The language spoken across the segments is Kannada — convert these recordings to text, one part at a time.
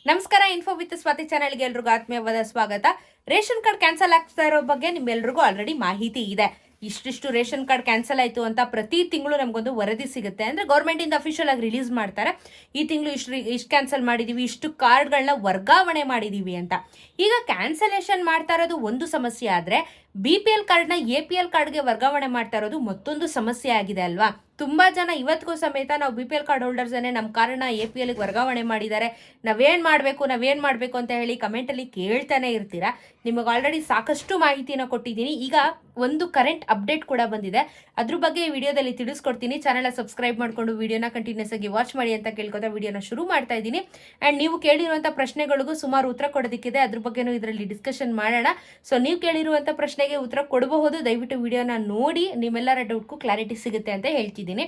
ನಮಸ್ಕಾರ. ಇನ್ಫೋ ವಿತ್ ಸ್ವಾತಿ ಚಾನೆಲ್ಗೆ ಎಲ್ರಿಗೂ ಆತ್ಮೀಯವಾದ ಸ್ವಾಗತ. ರೇಷನ್ ಕಾರ್ಡ್ ಕ್ಯಾನ್ಸಲ್ ಆಗ್ತಾ ಇರೋ ಬಗ್ಗೆ ನಿಮ್ಮೆಲ್ರಿಗೂ ಆಲ್ರೆಡಿ ಮಾಹಿತಿ ಇದೆ. ಇಷ್ಟಿಷ್ಟು ರೇಷನ್ ಕಾರ್ಡ್ ಕ್ಯಾನ್ಸಲ್ ಆಯಿತು ಅಂತ ಪ್ರತಿ ತಿಂಗಳು ನಮಗೊಂದು ವರದಿ ಸಿಗುತ್ತೆ. ಅಂದರೆ ಗೌರ್ಮೆಂಟಿಂದ ಅಫಿಷಿಯಲ್ ಆಗಿ ರಿಲೀಸ್ ಮಾಡ್ತಾರೆ. ಈ ತಿಂಗಳು ಇಷ್ಟು ಕ್ಯಾನ್ಸಲ್ ಮಾಡಿದ್ದೀವಿ, ಇಷ್ಟು ಕಾರ್ಡ್ಗಳನ್ನ ವರ್ಗಾವಣೆ ಮಾಡಿದ್ದೀವಿ ಅಂತ. ಈಗ ಕ್ಯಾನ್ಸಲೇಷನ್ ಮಾಡ್ತಾ ಇರೋದು ಒಂದು ಸಮಸ್ಯೆ ಆದರೆ BPL ಕಾರ್ಡ್ನ APL ಕಾರ್ಡ್ಗೆ ವರ್ಗಾವಣೆ ಮಾಡ್ತಾ ಇರೋದು ಮತ್ತೊಂದು ಸಮಸ್ಯೆ ಆಗಿದೆ ಅಲ್ವಾ. ತುಂಬಾ ಜನ ಇವತ್ತಿಗೂ ಸಮೇತ ನಾವು BPL ಕಾರ್ಡ್ ಹೋಲ್ಡರ್ಸನ್ನೇ ನಮ್ಮ ಕಾರ್ಡ್ನ APLಗೆ ವರ್ಗಾವಣೆ ಮಾಡಿದ್ದಾರೆ, ನಾವೇನು ಮಾಡಬೇಕು ಅಂತ ಹೇಳಿ ಕಮೆಂಟಲ್ಲಿ ಕೇಳ್ತಾನೆ ಇರ್ತೀರಾ. ನಿಮಗೆ ಆಲ್ರೆಡಿ ಸಾಕಷ್ಟು ಮಾಹಿತಿನ ಕೊಟ್ಟಿದ್ದೀನಿ. ಈಗ ಒಂದು ಕರೆಂಟ್ ಅಪ್ಡೇಟ್ ಕೂಡ ಬಂದಿದೆ, ಅದ್ರ ಬಗ್ಗೆ ಈ ವಿಡಿಯೋದಲ್ಲಿ ತಿಳಿಸ್ಕೊಡ್ತೀನಿ. ಚಾನಲ್ನ ಸಬ್ಸ್ಕ್ರೈಬ್ ಮಾಡಿಕೊಂಡು ವಿಡಿಯೋನ ಕಂಟಿನ್ಯೂಸ್ ಆಗಿ ವಾಚ್ ಮಾಡಿ ಅಂತ ಕೇಳ್ಕೊತಾ ವಿಡಿಯೋನ ಶುರು ಮಾಡ್ತಾ ಇದ್ದೀನಿ. ಆ್ಯಂಡ್ ನೀವು ಕೇಳಿರುವಂಥ ಪ್ರಶ್ನೆಗಳಿಗೂ ಸುಮಾರು ಉತ್ತರ ಕೊಡೋದಕ್ಕಿದೆ, ಅದ್ರ ಬಗ್ಗೆನೂ ಇದರಲ್ಲಿ ಡಿಸ್ಕಷನ್ ಮಾಡೋಣ. ಸೊ ನೀವು ಕೇಳಿರುವಂಥ ಪ್ರಶ್ನೆಗೆ ಉತ್ತರ ಕೊಡಬಹುದು. ದಯವಿಟ್ಟು ವಿಡಿಯೋನ ನೋಡಿ, ನಿಮ್ಮೆಲ್ಲರ ಡೌಟ್ಗೂ ಕ್ಲಾರಿಟಿ ಸಿಗುತ್ತೆ ಅಂತ ಹೇಳ್ತಿದ್ದೀನಿ.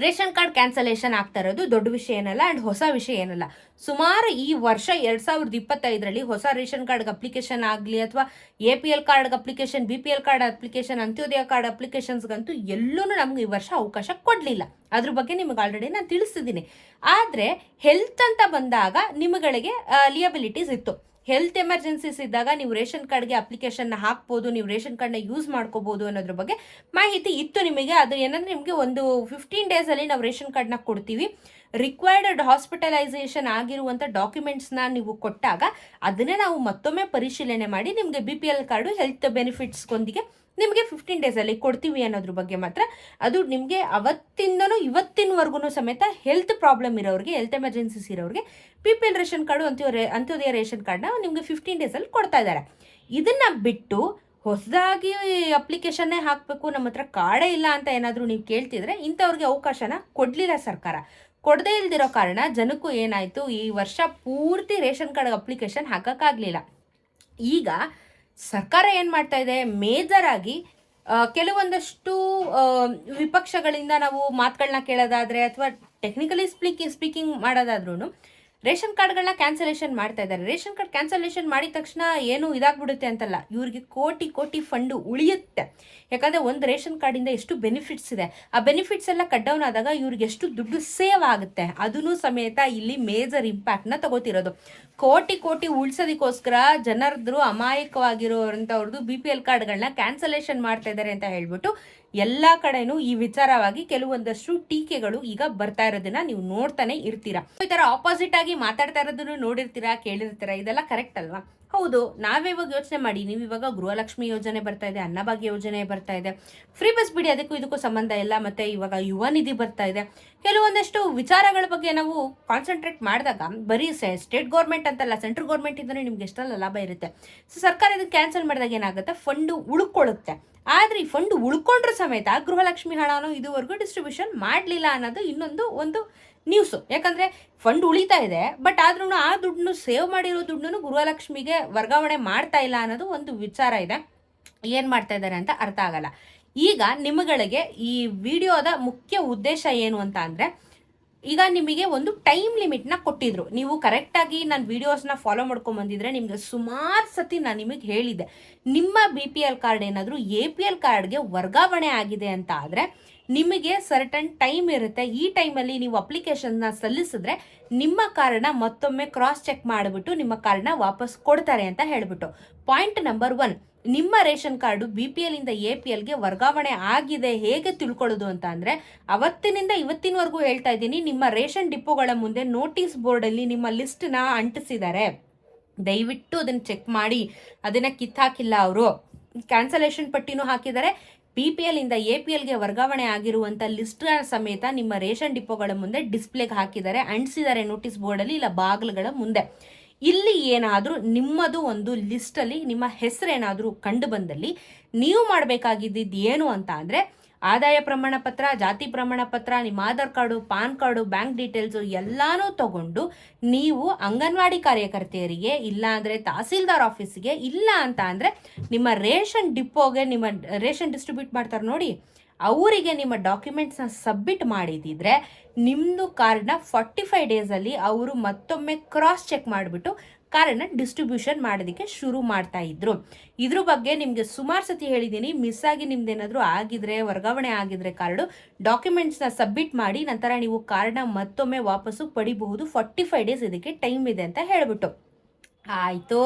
ರೇಷನ್ ಕಾರ್ಡ್ ಕ್ಯಾನ್ಸಲೇಷನ್ ಆಗ್ತಾ ಇರೋದು ದೊಡ್ಡ ವಿಷಯ ಏನಲ್ಲ ಆ್ಯಂಡ್ ಹೊಸ ವಿಷಯ ಏನಲ್ಲ. ಸುಮಾರು ಈ ವರ್ಷ 2025 ಹೊಸ ರೇಷನ್ ಕಾರ್ಡ್ಗೆ ಅಪ್ಲಿಕೇಶನ್ ಆಗಲಿ ಅಥವಾ APL ಕಾರ್ಡ್ಗೆ application, BPL card application, Antyodaya card ಅಪ್ಲಿಕೇಶನ್ಸ್ಗಂತೂ ಎಲ್ಲೂ ನಮ್ಗೆ ಈ ವರ್ಷ ಅವಕಾಶ ಕೊಡಲಿಲ್ಲ. ಅದ್ರ ಬಗ್ಗೆ ನಿಮಗೆ ಆಲ್ರೆಡಿ ನಾನು ತಿಳಿಸಿದ್ದೀನಿ. ಆದರೆ ಹೆಲ್ತ್ ಅಂತ ಬಂದಾಗ ನಿಮಗೆ ಲಿಯಬಿಲಿಟೀಸ್ ಇತ್ತು. ಹೆಲ್ತ್ ಎಮರ್ಜೆನ್ಸೀಸ್ ಇದ್ದಾಗ ನೀವು ರೇಷನ್ ಕಾರ್ಡ್ಗೆ ಅಪ್ಲಿಕೇಶನ್ನ ಹಾಕ್ಬೋದು, ನೀವು ರೇಷನ್ ಕಾರ್ಡ್ನ ಯೂಸ್ ಮಾಡ್ಕೋಬೋದು ಅನ್ನೋದ್ರ ಬಗ್ಗೆ ಮಾಹಿತಿ ಇತ್ತು ನಿಮಗೆ. ಅದು ಏನಂದರೆ ನಿಮಗೆ ಒಂದು 15 ಡೇಸಲ್ಲಿ ನಾವು ರೇಷನ್ ಕಾರ್ಡ್ನ ಕೊಡ್ತೀವಿ. ರಿಕ್ವೈರ್ಡ್ ಹಾಸ್ಪಿಟಲೈಸೇಷನ್ ಆಗಿರುವಂಥ ಡಾಕ್ಯುಮೆಂಟ್ಸ್ನ ನೀವು ಕೊಟ್ಟಾಗ ಅದನ್ನೇ ನಾವು ಮತ್ತೊಮ್ಮೆ ಪರಿಶೀಲನೆ ಮಾಡಿ ನಿಮಗೆ BPL ಕಾರ್ಡು ಹೆಲ್ತ್ ಬೆನಿಫಿಟ್ಸ್ಗೊಂದಿಗೆ ನಿಮಗೆ 15 ಡೇಸಲ್ಲಿ ಕೊಡ್ತೀವಿ ಅನ್ನೋದ್ರ ಬಗ್ಗೆ ಮಾತ್ರ. ಅದು ನಿಮಗೆ ಅವತ್ತಿಂದನೂ ಇವತ್ತಿನವರೆಗೂ ಸಮೇತ ಹೆಲ್ತ್ ಪ್ರಾಬ್ಲಮ್ ಇರೋರಿಗೆ, ಹೆಲ್ತ್ ಎಮರ್ಜೆನ್ಸೀಸ್ ಇರೋರಿಗೆ BPL ration card, Antyodaya ration ಕಾರ್ಡ್ನ ನಿಮಗೆ 15 ಡೇಸಲ್ಲಿ ಕೊಡ್ತಾ ಇದ್ದಾರೆ. ಇದನ್ನು ಬಿಟ್ಟು ಹೊಸದಾಗಿ ಅಪ್ಲಿಕೇಶನ್ನೇ ಹಾಕಬೇಕು, ನಮ್ಮ ಹತ್ರ ಕಾರ್ಡೇ ಇಲ್ಲ ಅಂತ ಏನಾದರೂ ನೀವು ಕೇಳ್ತಿದ್ರೆ ಇಂಥವ್ರಿಗೆ ಅವಕಾಶನ ಕೊಡಲಿಲ್ಲ ಸರ್ಕಾರ. ಕೊಡದೇ ಇಲ್ದಿರೋ ಕಾರಣ ಜನಕ್ಕೂ ಏನಾಯಿತು, ಈ ವರ್ಷ ಪೂರ್ತಿ ರೇಷನ್ ಕಾರ್ಡ್ ಅಪ್ಲಿಕೇಶನ್ ಹಾಕೋಕ್ಕಾಗಲಿಲ್ಲ. ಈಗ ಸರ್ಕಾರ ಏನು ಮಾಡ್ತಾ ಇದೆ, ಮೇಜರ್ ಆಗಿ ಕೆಲವೊಂದಷ್ಟು ವಿಪಕ್ಷಗಳಿಂದ ನಾವು ಮಾತುಗಳನ್ನ ಕೇಳೋದಾದರೆ ಅಥವಾ ಟೆಕ್ನಿಕಲಿ ಸ್ಪೀಕಿಂಗ್ ಮಾಡೋದಾದ್ರೂ ರೇಷನ್ ಕಾರ್ಡ್ಗಳನ್ನ ಕ್ಯಾನ್ಸಲೇಷನ್ ಮಾಡ್ತಾ ಇದ್ದಾರೆ. ರೇಷನ್ ಕಾರ್ಡ್ ಕ್ಯಾನ್ಸಲೇಷನ್ ಮಾಡಿದ ತಕ್ಷಣ ಏನು ಇದಾಗ್ಬಿಡುತ್ತೆ ಅಂತಲ್ಲ, ಇವ್ರಿಗೆ ಕೋಟಿ ಫಂಡು ಉಳಿಯುತ್ತೆ. ಯಾಕಂದರೆ ಒಂದು ರೇಷನ್ ಕಾರ್ಡಿಂದ ಎಷ್ಟು ಬೆನಿಫಿಟ್ಸ್ ಇದೆ, ಆ ಬೆನಿಫಿಟ್ಸ್ ಎಲ್ಲ ಕಟ್ ಡೌನ್ ಆದಾಗ ಇವ್ರಿಗೆ ಎಷ್ಟು ದುಡ್ಡು ಸೇವ್ ಆಗುತ್ತೆ, ಅದನ್ನು ಸಮೇತ ಇಲ್ಲಿ ಮೇಜರ್ ಇಂಪ್ಯಾಕ್ಟ್ನ ತಗೋತಿರೋದು. ಕೋಟಿ ಉಳಿಸೋದಕ್ಕೋಸ್ಕರ ಜನರದ್ರು ಅಮಾಯಕವಾಗಿರೋಂಥವ್ರದ್ದು BPL ಕಾರ್ಡ್ಗಳನ್ನ ಕ್ಯಾನ್ಸಲೇಷನ್ ಮಾಡ್ತಾ ಇದ್ದಾರೆ ಅಂತ ಹೇಳ್ಬಿಟ್ಟು ಎಲ್ಲ ಕಡೆನೂ ಈ ವಿಚಾರವಾಗಿ ಕೆಲವೊಂದಷ್ಟು ಟೀಕೆಗಳು ಈಗ ಬರ್ತಾ ಇರೋದನ್ನ ನೀವು ನೋಡ್ತಾನೆ ಇರ್ತೀರಾ. ಈ ತರ ಆಪೋಸಿಟ್ ಆಗಿ ಮಾತಾಡ್ತಾ ಇರೋದನ್ನು ನೋಡಿರ್ತೀರಾ, ಕೇಳಿರ್ತೀರಾ. ಇದೆಲ್ಲ ಕರೆಕ್ಟ್ ಅಲ್ವಾ? ಹೌದು. ನಾವಿವಾಗ ಯೋಚನೆ ಮಾಡಿ, ನೀವು ಇವಾಗ ಗೃಹಲಕ್ಷ್ಮಿ ಯೋಜನೆ ಬರ್ತಾ ಇದೆ, ಅನ್ನಭಾಗ್ಯ ಯೋಜನೆ ಬರ್ತಾ ಇದೆ, ಫ್ರೀ ಬಸ್ ಬಿಡಿ, ಇದಕ್ಕೂ ಸಂಬಂಧ ಇಲ್ಲ. ಮತ್ತೆ ಇವಾಗ ಯುವ ನಿಧಿ ಬರ್ತಾ ಇದೆ. ಕೆಲವೊಂದಷ್ಟು ವಿಚಾರಗಳ ಬಗ್ಗೆ ನಾವು ಕಾನ್ಸಂಟ್ರೇಟ್ ಮಾಡಿದಾಗ ಬರೀ ಸ್ಟೇಟ್ ಗೌರ್ಮೆಂಟ್ ಅಂತಲ್ಲ, ಸೆಂಟ್ರಲ್ ಗೌರ್ಮೆಂಟ್ ಇಂದನೇ ನಿಮ್ಗೆ ಎಷ್ಟೆಲ್ಲ ಲಾಭ ಇರುತ್ತೆ. ಸೊ ಸರ್ಕಾರ ಇದನ್ನು ಕ್ಯಾನ್ಸಲ್ ಮಾಡಿದಾಗ ಏನಾಗುತ್ತೆ, ಫಂಡು ಉಳ್ಕೊಳ್ಳುತ್ತೆ. ಆದರೆ ಈ ಫಂಡ್ ಉಳ್ಕೊಂಡ್ರೂ ಸಮೇತ ಗೃಹಲಕ್ಷ್ಮಿ ಹಣನೂ ಇದುವರೆಗೂ ಡಿಸ್ಟ್ರಿಬ್ಯೂಷನ್ ಮಾಡಲಿಲ್ಲ ಅನ್ನೋದು ಇನ್ನೊಂದು ನ್ಯೂಸು. ಯಾಕಂದರೆ ಫಂಡ್ ಉಳಿತಾ ಇದೆ, ಬಟ್ ಆದ್ರೂ ಆ ದುಡ್ಡನ್ನು ಸೇವ್ ಮಾಡಿರೋ ದುಡ್ಡನ್ನು ಗೃಹಲಕ್ಷ್ಮಿಗೆ ವರ್ಗಾವಣೆ ಮಾಡ್ತಾ ಇಲ್ಲ ಅನ್ನೋದು ಒಂದು ವಿಚಾರ ಇದೆ. ಏನು ಮಾಡ್ತಾ ಇದ್ದಾರೆ ಅಂತ ಅರ್ಥ ಆಗಲ್ಲ. ಈಗ ನಿಮಗೆ ಈ ವಿಡಿಯೋದ ಮುಖ್ಯ ಉದ್ದೇಶ ಏನು ಅಂತ ಅಂದರೆ, ಈಗ ನಿಮಗೆ ಒಂದು ಟೈಮ್ ಲಿಮಿಟ್ನ ಕೊಟ್ಟಿದ್ರು. ನೀವು ಕರೆಕ್ಟಾಗಿ ನನ್ನ ವಿಡಿಯೋಸ್ನ ಫಾಲೋ ಮಾಡ್ಕೊಂಡು ಬಂದಿದ್ರೆ ನಿಮಗೆ ಸುಮಾರು ಸತಿ ನಾನು ನಿಮಗೆ ಹೇಳಿದ್ದೆ, ನಿಮ್ಮ BPL ಕಾರ್ಡ್ ಏನಾದರೂ APL ಕಾರ್ಡ್ಗೆ ವರ್ಗಾವಣೆ ಆಗಿದೆ ಅಂತ ಆದರೆ ನಿಮಗೆ ಸರ್ಟನ್ ಟೈಮ್ ಇರುತ್ತೆ. ಈ ಟೈಮಲ್ಲಿ ನೀವು ಅಪ್ಲಿಕೇಶನ್ನ ಸಲ್ಲಿಸಿದ್ರೆ ನಿಮ್ಮ ಕಾರ್ಡ್ನ ಮತ್ತೊಮ್ಮೆ ಕ್ರಾಸ್ ಚೆಕ್ ಮಾಡಿಬಿಟ್ಟು ನಿಮ್ಮ ಕಾರ್ಡ್ನ ವಾಪಸ್ ಕೊಡ್ತಾರೆ ಅಂತ ಹೇಳಿಬಿಟ್ಟು. ಪಾಯಿಂಟ್ ನಂಬರ್ 1, ನಿಮ್ಮ ರೇಷನ್ ಕಾರ್ಡು BPL ಇಂದ APLಗೆ ವರ್ಗಾವಣೆ ಆಗಿದೆ ಹೇಗೆ ತಿಳ್ಕೊಳ್ಳೋದು ಅಂತ ಅಂದರೆ, ಅವತ್ತಿನಿಂದ ಇವತ್ತಿನವರೆಗೂ ಹೇಳ್ತಾ ಇದ್ದೀನಿ, ನಿಮ್ಮ ರೇಷನ್ ಡಿಪೋಗಳ ಮುಂದೆ ನೋಟಿಸ್ ಬೋರ್ಡಲ್ಲಿ ನಿಮ್ಮ ಲಿಸ್ಟ್ನ ಅಂಟಿಸಿದ್ದಾರೆ. ದಯವಿಟ್ಟು ಅದನ್ನು ಚೆಕ್ ಮಾಡಿ. ಅದನ್ನು ಕಿತ್ತಾಕಿಲ್ಲ ಅವರು. ಕ್ಯಾನ್ಸಲೇಷನ್ ಪಟ್ಟಿನೂ ಹಾಕಿದ್ದಾರೆ. BPL ಇಂದ APLಗೆ ವರ್ಗಾವಣೆ ಆಗಿರುವಂಥ ಲಿಸ್ಟ್ ಸಮೇತ ನಿಮ್ಮ ರೇಷನ್ ಡಿಪೋಗಳ ಮುಂದೆ ಡಿಸ್ಪ್ಲೇಗೆ ಹಾಕಿದ್ದಾರೆ, ಅಂಟಿಸಿದ್ದಾರೆ ನೋಟಿಸ್ ಬೋರ್ಡಲ್ಲಿ ಇಲ್ಲ ಬಾಗಿಲುಗಳ ಮುಂದೆ. ಇಲ್ಲಿ ಏನಾದರೂ ನಿಮ್ಮದು ಒಂದು ಲಿಸ್ಟಲ್ಲಿ ನಿಮ್ಮ ಹೆಸರೇನಾದರೂ ಕಂಡು ಬಂದಲ್ಲಿ ನೀವು ಮಾಡಬೇಕಾಗಿದ್ದು ಏನು ಅಂತ ಅಂದರೆ, ಆದಾಯ ಪ್ರಮಾಣ ಪತ್ರ, ಜಾತಿ ಪ್ರಮಾಣ ಪತ್ರ, ನಿಮ್ಮ Aadhaar card, PAN card, bank details ಎಲ್ಲನೂ ತಗೊಂಡು ನೀವು ಅಂಗನವಾಡಿ ಕಾರ್ಯಕರ್ತೆಯರಿಗೆ, ಇಲ್ಲ ಅಂದರೆ ತಹಸೀಲ್ದಾರ್ ಆಫೀಸಿಗೆ, ಇಲ್ಲ ಅಂತ ಅಂದರೆ ನಿಮ್ಮ ರೇಷನ್ ಡಿಪೋಗೆ, ನಿಮ್ಮ ರೇಷನ್ ಡಿಸ್ಟ್ರಿಬ್ಯೂಟ್ ಮಾಡ್ತಾರೆ ನೋಡಿ, ಅವರಿಗೆ ನಿಮ್ಮ ಡಾಕ್ಯುಮೆಂಟ್ಸ್ನ ಸಬ್ಮಿಟ್ ಮಾಡಿದಿದ್ರೆ ನಿಮ್ಮದು ಕಾರ್ಡ್ನ 45 ಡೇಸಲ್ಲಿ ಅವರು ಮತ್ತೊಮ್ಮೆ ಕ್ರಾಸ್ ಚೆಕ್ ಮಾಡಿಬಿಟ್ಟು ಕಾರ್ಡನ್ನ ಡಿಸ್ಟ್ರಿಬ್ಯೂಷನ್ ಮಾಡೋದಕ್ಕೆ ಶುರು ಮಾಡ್ತಾ ಇದ್ರು. ಇದ್ರ ಬಗ್ಗೆ ನಿಮಗೆ ಸುಮಾರು ಸತಿ ಹೇಳಿದ್ದೀನಿ, ಮಿಸ್ ಆಗಿ ನಿಮ್ದೇನಾದರೂ ಆಗಿದ್ರೆ, ವರ್ಗಾವಣೆ ಆಗಿದ್ರೆ ಕಾರ್ಡು, ಡಾಕ್ಯುಮೆಂಟ್ಸ್ನ ಸಬ್ಮಿಟ್ ಮಾಡಿ ನಂತರ ನೀವು ಕಾರ್ಡ್ನ ಮತ್ತೊಮ್ಮೆ ವಾಪಸ್ಸು ಪಡಿಬಹುದು. 45 ಡೇಸ್ ಇದಕ್ಕೆ ಟೈಮ್ ಇದೆ ಅಂತ ಹೇಳಿಬಿಟ್ಟು. ಆಯಿತು,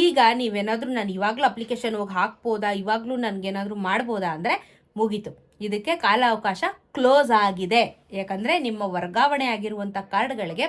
ಈಗ ನೀವೇನಾದರೂ ನಾನು ಇವಾಗಲೂ ಅಪ್ಲಿಕೇಶನ್ ಹೋಗಿ ಹಾಕ್ಬೋದಾ, ಇವಾಗಲೂ ನನಗೇನಾದರೂ ಮಾಡ್ಬೋದಾ ಅಂದರೆ ಮುಗೀತು, ಇದಕ್ಕೆ ಕಾಲಾವಕಾಶ ಕ್ಲೋಸ್ ಆಗಿದೆ. ಯಾಕಂದರೆ ನಿಮ್ಮ ವರ್ಗಾವಣೆ ಆಗಿರುವಂಥ ಕಾರ್ಡ್ಗಳಿಗೆ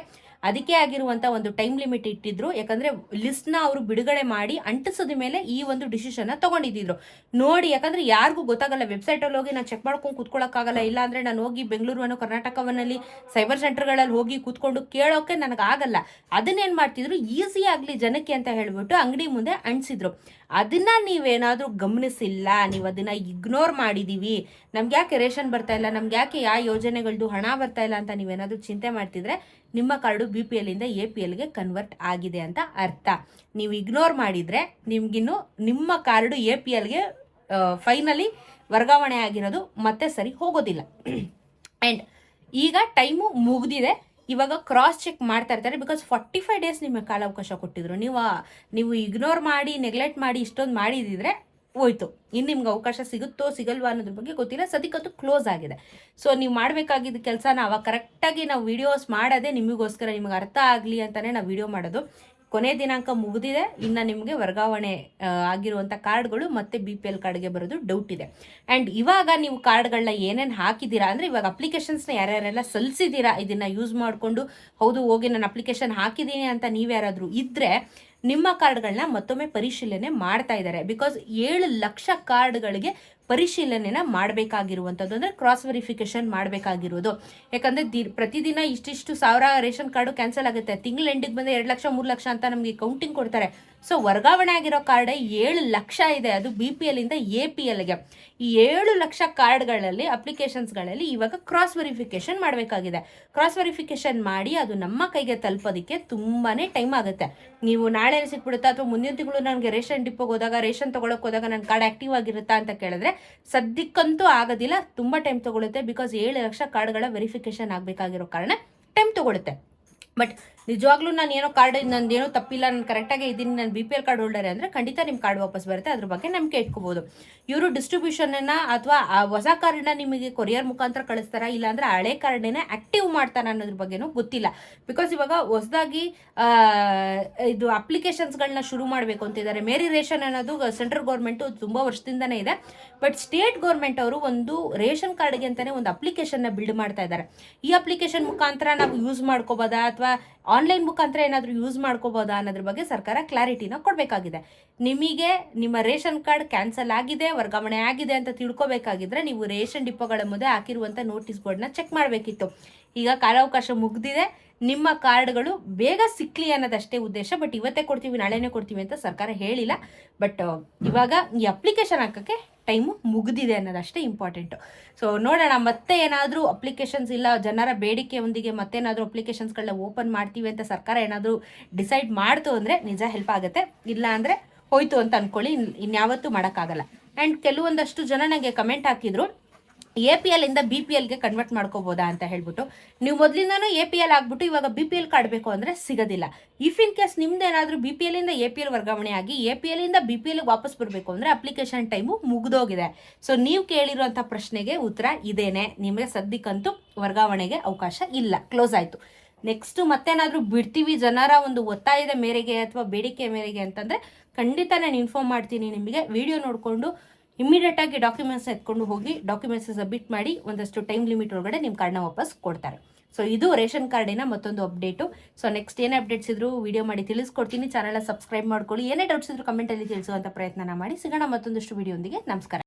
ಅದಕ್ಕೆ ಆಗಿರುವಂಥ ಒಂದು ಟೈಮ್ ಲಿಮಿಟ್ ಇಟ್ಟಿದ್ರು. ಯಾಕಂದರೆ ಲಿಸ್ಟ್ನ ಅವರು ಬಿಡುಗಡೆ ಮಾಡಿ ಅಂಟಿಸಿದ ಮೇಲೆ ಈ ಒಂದು ಡಿಸಿಷನ್ನ ತೊಗೊಂಡಿದ್ದಿದ್ರು ನೋಡಿ. ಯಾಕಂದರೆ ಯಾರಿಗೂ ಗೊತ್ತಾಗಲ್ಲ, ವೆಬ್ಸೈಟಲ್ಲಿ ಹೋಗಿ ನಾನು ಚೆಕ್ ಮಾಡ್ಕೊಂಡು ಕೂತ್ಕೊಳ್ಳೋಕ್ಕಾಗಲ್ಲ. ಇಲ್ಲ ಅಂದರೆ ನಾನು ಹೋಗಿ ಬೆಂಗಳೂರು ಕರ್ನಾಟಕವನ್ನಲ್ಲಿ ಸೈಬರ್ ಸೆಂಟರ್ಗಳಲ್ಲಿ ಹೋಗಿ ಕೂತ್ಕೊಂಡು ಕೇಳೋಕ್ಕೆ ನನಗಾಗಲ್ಲ. ಅದನ್ನೇನು ಮಾಡ್ತಿದ್ರು, ಈಸಿ ಆಗಲಿ ಜನಕ್ಕೆ ಅಂತ ಹೇಳಿಬಿಟ್ಟು ಅಂಗಡಿ ಮುಂದೆ ಅಂಟಿಸಿದ್ರು. ಅದನ್ನು ನೀವೇನಾದರೂ ಗಮನಿಸಿಲ್ಲ, ನೀವು ಅದನ್ನು ಇಗ್ನೋರ್ ಮಾಡಿದ್ದೀವಿ, ನಮ್ಗೆ ಯಾಕೆ ರೇಷನ್ ಬರ್ತಾ ಇಲ್ಲ, ನಮ್ಗೆ ಯಾಕೆ ಯಾವ ಯೋಜನೆಗಳದ್ದು ಹಣ ಬರ್ತಾ ಇಲ್ಲ ಅಂತ ನೀವೇನಾದರೂ ಚಿಂತೆ ಮಾಡ್ತಿದ್ರೆ ನಿಮ್ಮ ಕಾರ್ಡು BPL ಇಂದ APLಗೆ ಕನ್ವರ್ಟ್ ಆಗಿದೆ ಅಂತ ಅರ್ಥ. ನೀವು ಇಗ್ನೋರ್ ಮಾಡಿದರೆ ನಿಮಗಿನ್ನು ನಿಮ್ಮ ಕಾರ್ಡು APLಗೆ ಫೈನಲಿ ವರ್ಗಾವಣೆ ಆಗಿರೋದು ಮತ್ತೆ ಸರಿ ಹೋಗೋದಿಲ್ಲ. ಆ್ಯಂಡ್ ಈಗ ಟೈಮು ಮುಗಿದಿದೆ, ಇವಾಗ ಕ್ರಾಸ್ ಚೆಕ್ ಮಾಡ್ತಾ ಇರ್ತಾರೆ. ಬಿಕಾಸ್ 45 ಡೇಸ್ ನಿಮಗೆ ಕಾಲಾವಕಾಶ ಕೊಟ್ಟಿದ್ರು, ನೀವು ಇಗ್ನೋರ್ ಮಾಡಿ ನೆಗ್ಲೆಕ್ಟ್ ಮಾಡಿ ಇಷ್ಟೊಂದು ಮಾಡಿದಿದ್ರೆ ಹೋಯ್ತು. ಇನ್ನು ನಿಮ್ಗೆ ಅವಕಾಶ ಸಿಗುತ್ತೋ ಸಿಗಲ್ವಾ ಅನ್ನೋದ್ರ ಬಗ್ಗೆ ಗೊತ್ತಿಲ್ಲ, ಸದ್ಯಕ್ಕಂತೂ ಕ್ಲೋಸ್ ಆಗಿದೆ. ಸೊ ನೀವು ಮಾಡಬೇಕಾಗಿದ್ದ ಕೆಲಸನ ಅವಾಗ ಕರೆಕ್ಟಾಗಿ ನಾವು ವಿಡಿಯೋಸ್ ಮಾಡೋದೇ ನಿಮಗೋಸ್ಕರ, ನಿಮಗೆ ಅರ್ಥ ಆಗಲಿ ಅಂತಲೇ ನಾವು ವಿಡಿಯೋ ಮಾಡೋದು. ಕೊನೆ ದಿನಾಂಕ ಮುಗಿದಿದೆ, ಇನ್ನು ನಿಮಗೆ ವರ್ಗಾವಣೆ ಆಗಿರುವಂಥ ಕಾರ್ಡ್ಗಳು ಮತ್ತೆ BPL ಕಾರ್ಡ್ಗೆ ಬರೋದು ಡೌಟ್ ಇದೆ. ಆ್ಯಂಡ್ ಇವಾಗ ನೀವು ಕಾರ್ಡ್ಗಳನ್ನ ಏನೇನು ಹಾಕಿದ್ದೀರಾ ಅಂದರೆ, ಇವಾಗ ಅಪ್ಲಿಕೇಶನ್ಸ್ನ ಯಾರ್ಯಾರೆಲ್ಲ ಸಲ್ಲಿಸಿದ್ದೀರಾ, ಇದನ್ನು ಯೂಸ್ ಮಾಡಿಕೊಂಡು ಹೌದು ಹೋಗಿ ನಾನು ಅಪ್ಲಿಕೇಶನ್ ಹಾಕಿದ್ದೀನಿ ಅಂತ ನೀವ್ಯಾರಾದರೂ ಇದ್ದರೆ ನಿಮ್ಮ ಕಾರ್ಡ್ಗಳನ್ನ ಮತ್ತೊಮ್ಮೆ ಪರಿಶೀಲನೆ ಮಾಡ್ತಾ ಇದ್ದಾರೆ. ಬಿಕಾಸ್ 7 ಲಕ್ಷ ಕಾರ್ಡ್ಗಳಿಗೆ ಪರಿಶೀಲನೆನ ಮಾಡಬೇಕಾಗಿರುವಂಥದ್ದು, ಅಂದರೆ ಕ್ರಾಸ್ ವೆರಿಫಿಕೇಶನ್ ಮಾಡಬೇಕಾಗಿರೋದು. ಯಾಕಂದರೆ ಪ್ರತಿದಿನ ಇಷ್ಟಿಷ್ಟು ಸಾವಿರ ರೇಷನ್ ಕಾರ್ಡು ಕ್ಯಾನ್ಸಲ್ ಆಗುತ್ತೆ. ತಿಂಗಳ ಎಂಡಿಗೆ ಬಂದರೆ 2 ಲಕ್ಷ 3 ಲಕ್ಷ ಅಂತ ನಮಗೆ ಕೌಂಟಿಂಗ್ ಕೊಡ್ತಾರೆ. ಸೊ ವರ್ಗಾವಣೆ ಆಗಿರೋ ಕಾರ್ಡ್ 7 ಲಕ್ಷ ಇದೆ, ಅದು BPL ಇಂದ APLಗೆ. ಈ 7 ಲಕ್ಷ ಕಾರ್ಡ್ಗಳಲ್ಲಿ ಅಪ್ಲಿಕೇಶನ್ಸ್ಗಳಲ್ಲಿ ಇವಾಗ ಕ್ರಾಸ್ ವೆರಿಫಿಕೇಶನ್ ಮಾಡಬೇಕಾಗಿದೆ. ಕ್ರಾಸ್ ವೆರಿಫಿಕೇಶನ್ ಮಾಡಿ ಅದು ನಮ್ಮ ಕೈಗೆ ತಲುಪೋದಕ್ಕೆ ತುಂಬಾ ಟೈಮ್ ಆಗುತ್ತೆ. ನೀವು ನಾಳೆ ಸಿಕ್ಬಿಡುತ್ತಾ ಅಥವಾ ಮುಂದಿನ ತಿಂಗಳು ನನಗೆ ರೇಷನ್ ಡಿಪೋಗೆ ಹೋದಾಗ, ರೇಷನ್ ತೊಗೊಳಕ್ಕೆ ಹೋದಾಗ ನನ್ನ ಕಾರ್ಡ್ ಆ್ಯಕ್ಟಿವ್ ಆಗಿರುತ್ತಾ ಅಂತ ಕೇಳಿದ್ರೆ ಸದ್ಯಕ್ಕಂತೂ ಆಗೋದಿಲ್ಲ, ತುಂಬ ಟೈಮ್ ತೊಗೊಳುತ್ತೆ. ಬಿಕಾಸ್ 7 ಲಕ್ಷ ಕಾರ್ಡ್ಗಳ ವೆರಿಫಿಕೇಶನ್ ಆಗಬೇಕಾಗಿರೋ ಕಾರಣ ಟೈಮ್ ತೊಗೊಳುತ್ತೆ. ಬಟ್ ನಿಜವಾಗ್ಲೂ ನಾನು ಏನೋ ಕಾರ್ಡ್ ನಂದೇನೋ ತಪ್ಪಿಲ್ಲ, ನಾನು ಕರೆಕ್ಟಾಗಿ ಇದ್ದೀನಿ, ನಾನು BPL ಕಾರ್ಡ್ ಹೋಲ್ಡರ್ ಅಂದರೆ ಖಂಡಿತ ನಿಮ್ಮ ಕಾರ್ಡ್ ವಾಪಸ್ ಬರುತ್ತೆ. ಅದ್ರ ಬಗ್ಗೆ ನಂಬಿಕೆ ಇಟ್ಕೋಬೋದು. ಇವರು ಡಿಸ್ಟ್ರಿಬ್ಯೂಷನ್ನ ಅಥವಾ ಹೊಸ ಕಾರ್ಡನ್ನ ನಿಮಗೆ ಕೊರಿಯರ್ ಮುಖಾಂತರ ಕಳಿಸ್ತಾರ, ಇಲ್ಲಾಂದರೆ ಹಳೆ ಕಾರ್ಡನ್ನ ಆ್ಯಕ್ಟಿವ್ ಮಾಡ್ತಾನೆ ಅನ್ನೋದ್ರ ಬಗ್ಗೆನೂ ಗೊತ್ತಿಲ್ಲ. ಬಿಕಾಸ್ ಇವಾಗ ಹೊಸದಾಗಿ ಇದು ಅಪ್ಲಿಕೇಶನ್ಸ್ಗಳನ್ನ ಶುರು ಮಾಡಬೇಕು ಅಂತಿದ್ದಾರೆ. ಮೇರಿ ರೇಷನ್ ಅನ್ನೋದು ಸೆಂಟ್ರಲ್ ಗೌರ್ಮೆಂಟು ತುಂಬ ವರ್ಷದಿಂದನೇ ಇದೆ. ಬಟ್ ಸ್ಟೇಟ್ ಗೌರ್ಮೆಂಟ್ ಅವರು ಒಂದು ರೇಷನ್ ಕಾರ್ಡ್ಗೆ ಅಂತಲೇ ಒಂದು ಅಪ್ಲಿಕೇಶನ್ನ ಬಿಲ್ಡ್ ಮಾಡ್ತಾ ಇದ್ದಾರೆ. ಈ ಅಪ್ಲಿಕೇಶನ್ ಮುಖಾಂತರ ನಾವು ಯೂಸ್ ಮಾಡ್ಕೋಬೋದಾ ಅಥವಾ ಆನ್ಲೈನ್ ಮುಖಾಂತರ ಏನಾದರೂ ಯೂಸ್ ಮಾಡ್ಕೋಬೋದಾ ಅನ್ನೋದ್ರ ಬಗ್ಗೆ ಸರ್ಕಾರ ಕ್ಲಾರಿಟಿನ ಕೊಡಬೇಕಾಗಿದೆ. ನಿಮಗೆ ನಿಮ್ಮ ರೇಷನ್ ಕಾರ್ಡ್ ಕ್ಯಾನ್ಸಲ್ ಆಗಿದೆ, ವರ್ಗಾವಣೆ ಆಗಿದೆ ಅಂತ ತಿಳ್ಕೊಬೇಕಾಗಿದ್ರೆ ನೀವು ರೇಷನ್ ಡಿಪೋಗಳ ಮುಂದೆ ಹಾಕಿರುವಂಥ ನೋಟಿಸ್ ಬೋರ್ಡ್ನ ಚೆಕ್ ಮಾಡಬೇಕಿತ್ತು. ಈಗ ಕಾಲಾವಕಾಶ ಮುಗಿದಿದೆ, ನಿಮ್ಮ ಕಾರ್ಡ್ಗಳು ಬೇಗ ಸಿಕ್ಕಲಿ ಅನ್ನೋದಷ್ಟೇ ಉದ್ದೇಶ. ಬಟ್ ಇವತ್ತೇ ಕೊಡ್ತೀವಿ ನಾಳೆನೇ ಕೊಡ್ತೀವಿ ಅಂತ ಸರ್ಕಾರ ಹೇಳಿಲ್ಲ. ಬಟ್ ಇವಾಗ ಈ ಅಪ್ಲಿಕೇಶನ್ ಹಾಕೋಕ್ಕೆ ಟೈಮು ಮುಗಿದಿದೆ ಅನ್ನೋದಷ್ಟೇ ಇಂಪಾರ್ಟೆಂಟು. ಸೊ ನೋಡೋಣ, ಮತ್ತೆ ಏನಾದರೂ ಅಪ್ಲಿಕೇಶನ್ಸ್ ಇಲ್ಲ ಜನರ ಬೇಡಿಕೆಯೊಂದಿಗೆ ಮತ್ತೇನಾದರೂ ಅಪ್ಲಿಕೇಶನ್ಸ್ಗಳನ್ನ ಓಪನ್ ಮಾಡ್ತೀವಿ ಅಂತ ಸರ್ಕಾರ ಏನಾದರೂ ಡಿಸೈಡ್ ಮಾಡ್ತು ಅಂದರೆ ನಿಜ ಹೆಲ್ಪ್ ಆಗುತ್ತೆ. ಇಲ್ಲ ಅಂದರೆ ಹೋಯ್ತು ಅಂತ ಅಂದ್ಕೊಳ್ಳಿ, ಇನ್ಯಾವತ್ತೂ ಮಾಡೋಕ್ಕಾಗಲ್ಲ. ಆ್ಯಂಡ್ ಕೆಲವೊಂದಷ್ಟು ಜನ ನನಗೆ ಕಮೆಂಟ್ ಹಾಕಿದ್ರು, APL ಇಂದ BPLಗೆ ಕನ್ವರ್ಟ್ ಮಾಡ್ಕೋಬೋದಾ ಅಂತ ಹೇಳ್ಬಿಟ್ಟು. ನೀವು ಮೊದಲಿಂದನೂ APL ಆಗ್ಬಿಟ್ಟು ಇವಾಗ BPL ಕಾರ್ಡ್ ಬೇಕು ಅಂದರೆ ಸಿಗೋದಿಲ್ಲ. ಇಫ್ ಇನ್ ಕೇಸ್ ನಿಮ್ದೇನಾದರೂ BPL ಇಂದ APL ವರ್ಗಾವಣೆ ಆಗಿ APL ಇಂದ BPLಗೆ ವಾಪಸ್ ಬರಬೇಕು ಅಂದರೆ ಅಪ್ಲಿಕೇಶನ್ ಟೈಮು ಮುಗಿದೋಗಿದೆ. ಸೊ ನೀವು ಕೇಳಿರುವಂಥ ಪ್ರಶ್ನೆಗೆ ಉತ್ತರ ಇದೇನೆ, ನಿಮಗೆ ಸದ್ಯಕ್ಕಂತೂ ವರ್ಗಾವಣೆಗೆ ಅವಕಾಶ ಇಲ್ಲ, ಕ್ಲೋಸ್ ಆಯಿತು. ನೆಕ್ಸ್ಟು ಮತ್ತೇನಾದರೂ ಬಿಡ್ತೀವಿ ಜನರ ಒಂದು ಒತ್ತಾಯದ ಮೇರೆಗೆ ಅಥವಾ ಬೇಡಿಕೆ ಮೇರೆಗೆ ಅಂತಂದರೆ ಖಂಡಿತ ನಾನು ಇನ್ಫಾರ್ಮ್ ಮಾಡ್ತೀನಿ ನಿಮಗೆ. ವಿಡಿಯೋ ನೋಡಿಕೊಂಡು ಇಮಿಡಿಯೇಟಾಗಿ ಡಾಕ್ಯುಮೆಂಟ್ಸ್ ಎತ್ಕೊಂಡು ಹೋಗಿ ಡಾಕ್ಯುಮೆಂಟ್ಸ್ ಸಬ್ಮಿಟ್ ಮಾಡಿ ಒಂದಷ್ಟು ಟೈಮ್ ಲಿಮಿಟ್ ಒಳಗಡೆ ನಿಮ್ಮ ಕಾರ್ಡ್ನ ವಾಪಸ್ ಕೊಡ್ತಾರೆ. ಸೊ ಇದು ರೇಷನ್ ಕಾರ್ಡಿನ ಮತ್ತೊಂದು ಅಪ್ಡೇಟು. ಸೊ ನೆಕ್ಸ್ಟ್ ಏನೇ ಅಪ್ಡೇಟ್ಸ್ ಇದ್ರು ವಿಡಿಯೋ ಮಾಡಿ ತಿಳಿಸ್ಕೊಡ್ತೀನಿ. ಚಾನಲ್ನ ಸಬ್ಸ್ಕ್ರೈಬ್ ಮಾಡ್ಕೊಳ್ಳಿ. ಏನೇ ಡೌಟ್ಸ್ ಇದ್ರು ಕಮೆಂಟಲ್ಲಿ ತಿಳಿಸುವಂಥ ಪ್ರಯತ್ನ ಮಾಡಿ. ಸಿಗೋಣ ಮತ್ತೊಂದಷ್ಟು ವಿಡಿಯೋ ಒಂದಿಗೆ. ನಮಸ್ಕಾರ.